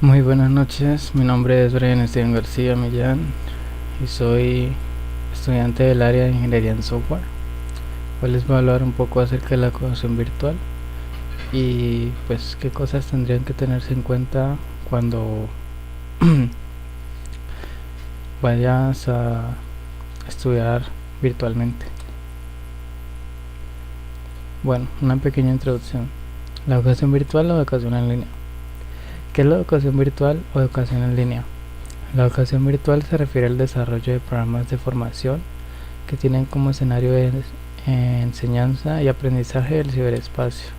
Muy buenas noches, mi nombre es Brian Esteban García Millán y soy estudiante del área de Ingeniería en Software. Hoy les voy a hablar un poco acerca de la educación virtual y pues qué cosas tendrían que tenerse en cuenta cuando vayas a estudiar virtualmente. Bueno, una pequeña introducción. La educación virtual o educación en línea. ¿Qué es la educación virtual o educación en línea? La educación virtual se refiere al desarrollo de programas de formación que tienen como escenario de enseñanza y aprendizaje del ciberespacio.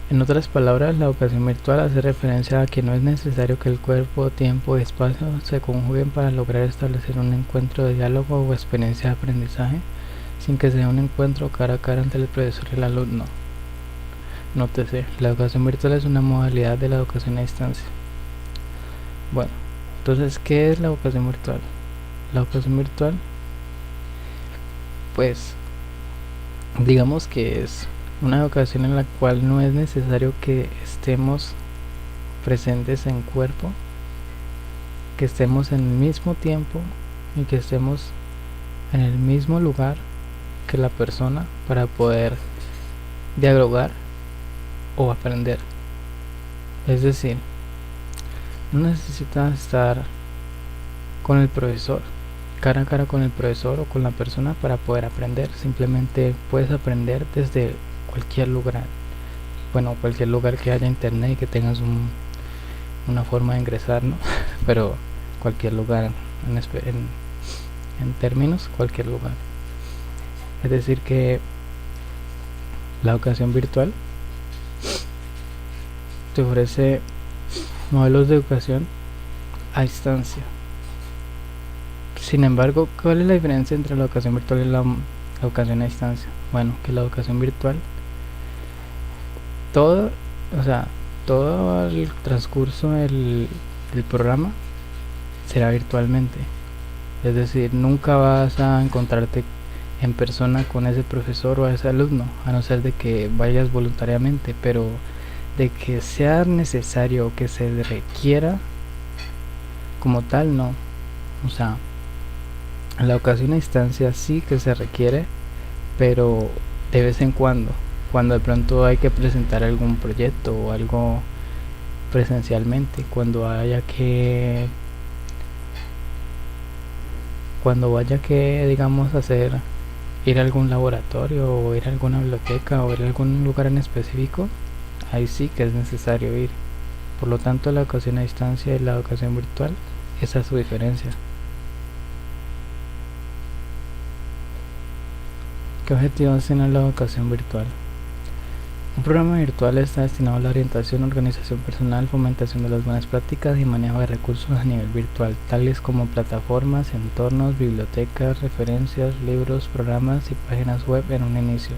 En otras palabras, la educación virtual hace referencia a que no es necesario que el cuerpo, tiempo y espacio se conjuguen para lograr establecer un encuentro de diálogo o experiencia de aprendizaje sin que sea un encuentro cara a cara entre el profesor y el alumno. Nótese, la educación virtual es una modalidad de la educación a distancia. Bueno, entonces, ¿qué es la educación virtual? La educación virtual, pues, digamos que es una educación en la cual no es necesario que estemos presentes en cuerpo, que estemos en el mismo tiempo y que estemos en el mismo lugar que la persona para poder dialogar o aprender. Es decir, no necesitas estar con el profesor, cara a cara con el profesor o con la persona para poder aprender. Simplemente puedes aprender desde cualquier lugar. Bueno, cualquier lugar que haya internet y que tengas una forma de ingresar, ¿no? Pero cualquier lugar, en términos, cualquier lugar. Es decir que la educación virtual te ofrece modelos de educación a distancia. Sin embargo, ¿cuál es la diferencia entre la educación virtual y la educación a distancia? Bueno, que la educación virtual, todo, o sea, todo el transcurso del programa será virtualmente. Es decir, nunca vas a encontrarte en persona con ese profesor o a ese alumno, a no ser de que vayas voluntariamente, pero de que sea necesario o que se requiera como tal, no. O sea, la educación a distancia sí que se requiere, pero de vez en cuando de pronto hay que presentar algún proyecto o algo presencialmente, cuando vaya que digamos ir a algún laboratorio o ir a alguna biblioteca o ir a algún lugar en específico, ahí sí que es necesario ir. Por lo tanto, la educación a distancia y la educación virtual, esa es su diferencia. ¿Qué objetivos tiene la educación virtual? Un programa virtual está destinado a la orientación, organización personal, fomentación de las buenas prácticas y manejo de recursos a nivel virtual, tales como plataformas, entornos, bibliotecas, referencias, libros, programas y páginas web en un inicio,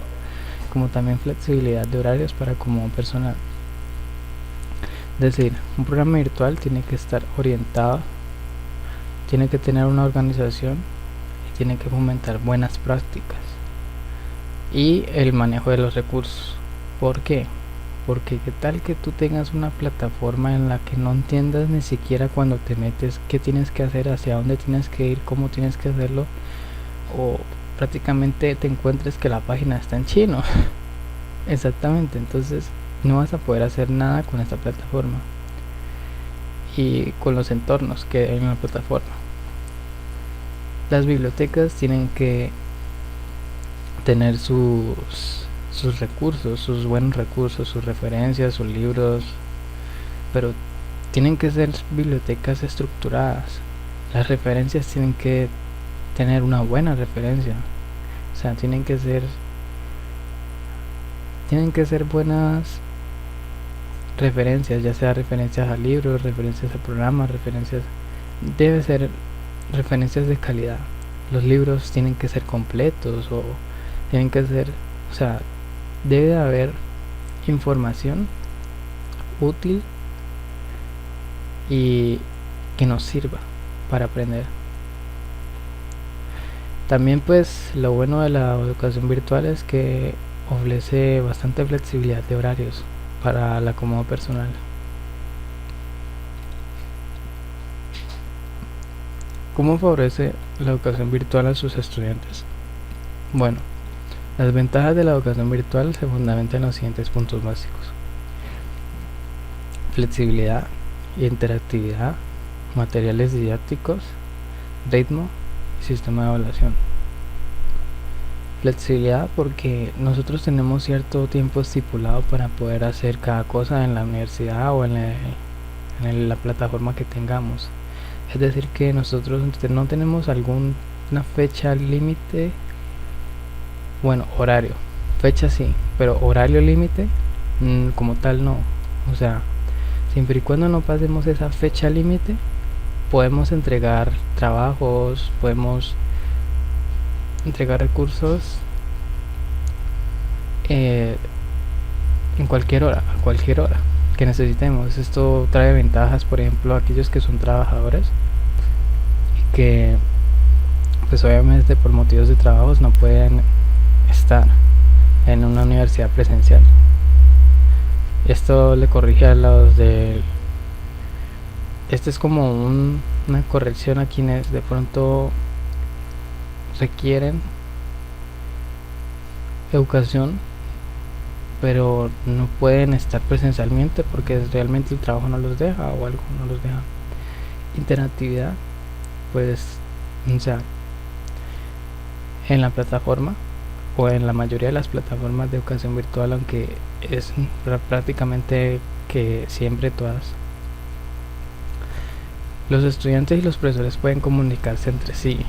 como también flexibilidad de horarios para acomodo personal. Es decir, un programa virtual tiene que estar orientado, tiene que tener una organización y tiene que fomentar buenas prácticas y el manejo de los recursos. ¿Por qué? Porque qué tal que tú tengas una plataforma en la que no entiendas ni siquiera cuando te metes qué tienes que hacer, hacia dónde tienes que ir, cómo tienes que hacerlo, o prácticamente te encuentres que la página está en chino. Exactamente, entonces no vas a poder hacer nada con esta plataforma y con los entornos que hay en la plataforma. Las bibliotecas tienen que tener sus recursos, sus buenos recursos, sus referencias, sus libros, pero tienen que ser bibliotecas estructuradas. Las referencias tienen que tener una buena referencia, o sea, tienen que ser buenas referencias, ya sea referencias a libros, referencias a programas, debe ser referencias de calidad. Los libros tienen que ser completos o tienen que ser, o sea, debe haber información útil y que nos sirva para aprender. También pues lo bueno de la educación virtual es que ofrece bastante flexibilidad de horarios. para el acomodo personal. ¿Cómo favorece la educación virtual a sus estudiantes? Bueno, las ventajas de la educación virtual se fundamentan en los siguientes puntos básicos: flexibilidad, interactividad, materiales didácticos, ritmo y sistema de evaluación. Flexibilidad porque nosotros tenemos cierto tiempo estipulado para poder hacer cada cosa en la universidad o en la plataforma que tengamos. Es decir, que nosotros no tenemos alguna fecha límite, bueno, horario, fecha sí, pero horario límite como tal no. O sea, siempre y cuando no pasemos esa fecha límite, podemos entregar trabajos, podemos entregar recursos en cualquier hora, a cualquier hora que necesitemos. Esto trae ventajas, por ejemplo, a aquellos que son trabajadores y que pues obviamente por motivos de trabajos no pueden estar en una universidad presencial. Esto le corrige a los de... Este es como una corrección a quienes de pronto requieren educación pero no pueden estar presencialmente porque realmente el trabajo no los deja o algo no los deja. Interactividad, pues, o sea, en la plataforma o en la mayoría de las plataformas de educación virtual, aunque es prácticamente que siempre todas, los estudiantes y los profesores pueden comunicarse entre sí.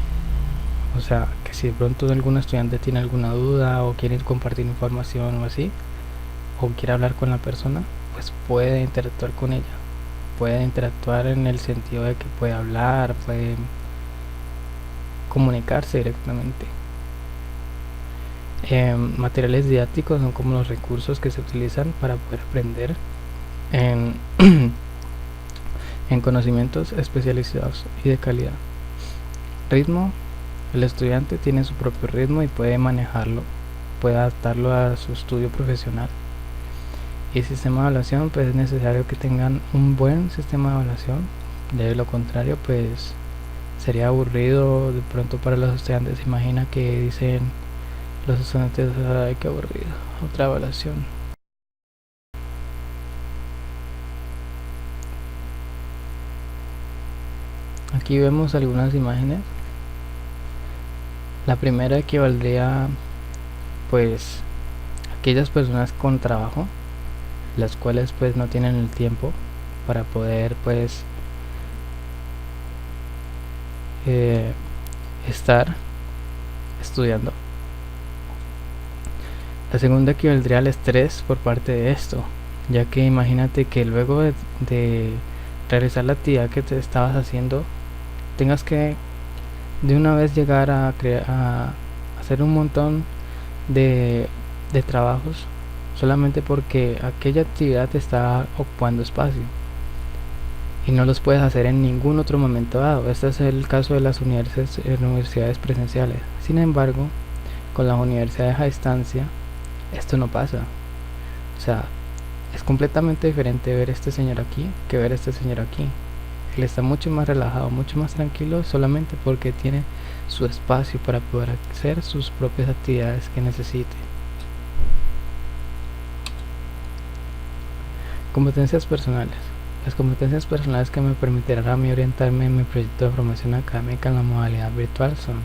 O sea, que si de pronto algún estudiante tiene alguna duda o quiere compartir información o así, o quiere hablar con la persona, pues puede interactuar con ella. Puede interactuar en el sentido de que puede hablar, puede comunicarse directamente. Materiales didácticos son como los recursos que se utilizan para poder aprender en, en conocimientos especializados y de calidad. Ritmo: el estudiante tiene su propio ritmo y puede manejarlo, puede adaptarlo a su estudio profesional. Y sistema de evaluación, pues es necesario que tengan un buen sistema de evaluación. De lo contrario, pues sería aburrido de pronto para los estudiantes. Se imagina que dicen los estudiantes: ay, qué aburrido, otra evaluación. Aquí vemos algunas imágenes. La primera equivaldría pues aquellas personas con trabajo, las cuales pues no tienen el tiempo para poder pues estar estudiando. La segunda equivaldría al estrés por parte de esto, ya que imagínate que luego de realizar la actividad que te estabas haciendo, tengas que de una vez llegar a hacer un montón de trabajos solamente porque aquella actividad te está ocupando espacio y no los puedes hacer en ningún otro momento dado. Este es el caso de las universidades presenciales. Sin embargo, con las universidades a distancia esto no pasa. O sea, es completamente diferente ver a este señor aquí que ver a este señor aquí. Él está mucho más relajado, mucho más tranquilo, solamente porque tiene su espacio para poder hacer sus propias actividades que necesite. Competencias personales. Las competencias personales que me permitirán a mí orientarme en mi proyecto de formación académica en la modalidad virtual son: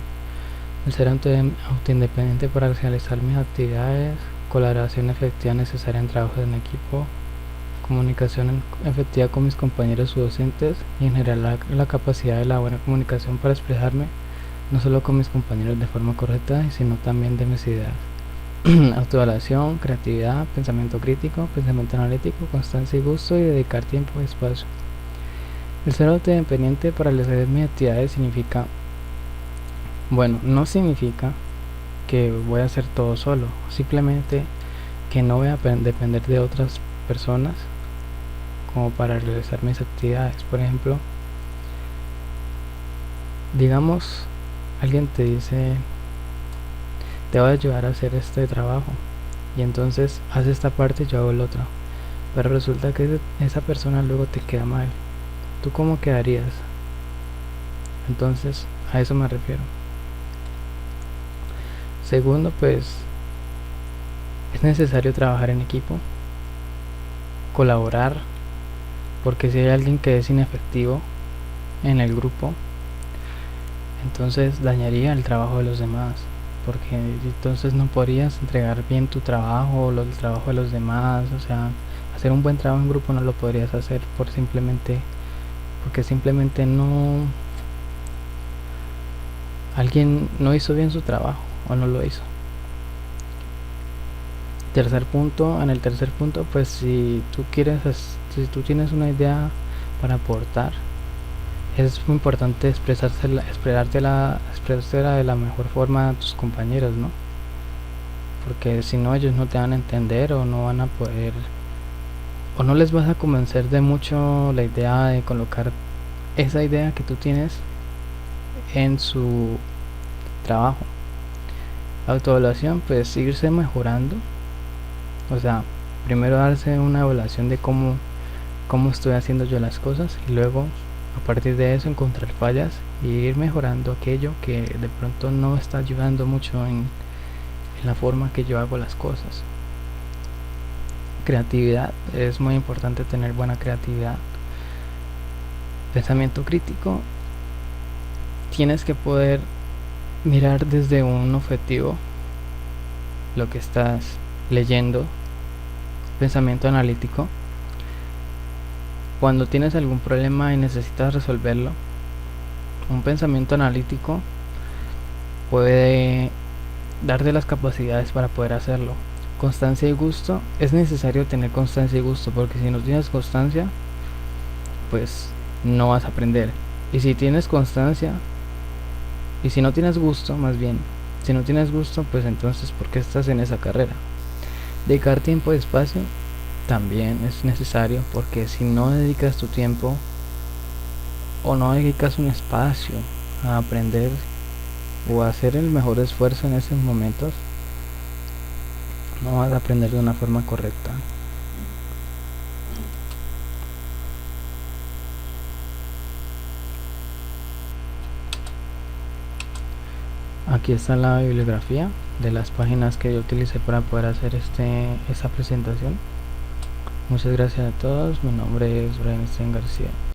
el ser autoindependiente para realizar mis actividades, colaboración efectiva necesaria en trabajos en equipo, comunicación efectiva con mis compañeros u docentes y en general la capacidad de la buena comunicación para expresarme no solo con mis compañeros de forma correcta, sino también de mis ideas. Autoevaluación, creatividad, pensamiento crítico, pensamiento analítico, constancia y gusto, y dedicar tiempo y espacio. El ser autodependiente para realizar mis actividades significa, bueno, no significa que voy a hacer todo solo, simplemente que no voy a depender de otras personas como para realizar mis actividades. Por ejemplo, digamos, alguien te dice: te voy a ayudar a hacer este trabajo, y entonces haz esta parte y yo hago el otro. pero resulta que esa persona luego te queda mal. ¿Tú cómo quedarías? Entonces, a eso me refiero. Segundo, pues es necesario trabajar en equipo, colaborar, porque si hay alguien que es inefectivo en el grupo, entonces dañaría el trabajo de los demás, porque entonces no podrías entregar bien tu trabajo o el trabajo de los demás. O sea, hacer un buen trabajo en grupo no lo podrías hacer porque simplemente no, alguien no hizo bien su trabajo o no lo hizo. En el tercer punto, pues si si tú tienes una idea para aportar, es muy importante expresártela de la mejor forma a tus compañeros, ¿no? Porque si no, ellos no te van a entender o no van a poder, o no les vas a convencer de mucho la idea de colocar esa idea que tú tienes en su trabajo. Autoevaluación, pues irse mejorando. O sea, primero darse una evaluación de cómo estoy haciendo yo las cosas, y luego a partir de eso encontrar fallas y ir mejorando aquello que de pronto no está ayudando mucho en la forma que yo hago las cosas. Creatividad, es muy importante tener buena creatividad. Pensamiento crítico, tienes que poder mirar desde un objetivo lo que estás leyendo. Pensamiento analítico, cuando tienes algún problema y necesitas resolverlo, un pensamiento analítico puede darte las capacidades para poder hacerlo. Constancia y gusto, es necesario tener constancia y gusto, porque si no tienes constancia, pues no vas a aprender. Y si tienes constancia, y si no tienes gusto, más bien, si no tienes gusto, pues entonces, ¿por qué estás en esa carrera? Dedicar tiempo y espacio también es necesario, porque si no dedicas tu tiempo o no dedicas un espacio a aprender o a hacer el mejor esfuerzo en esos momentos, no vas a aprender de una forma correcta. Aquí está la bibliografía de las páginas que yo utilicé para poder hacer esta presentación. Muchas gracias a todos. Mi nombre es Brian García.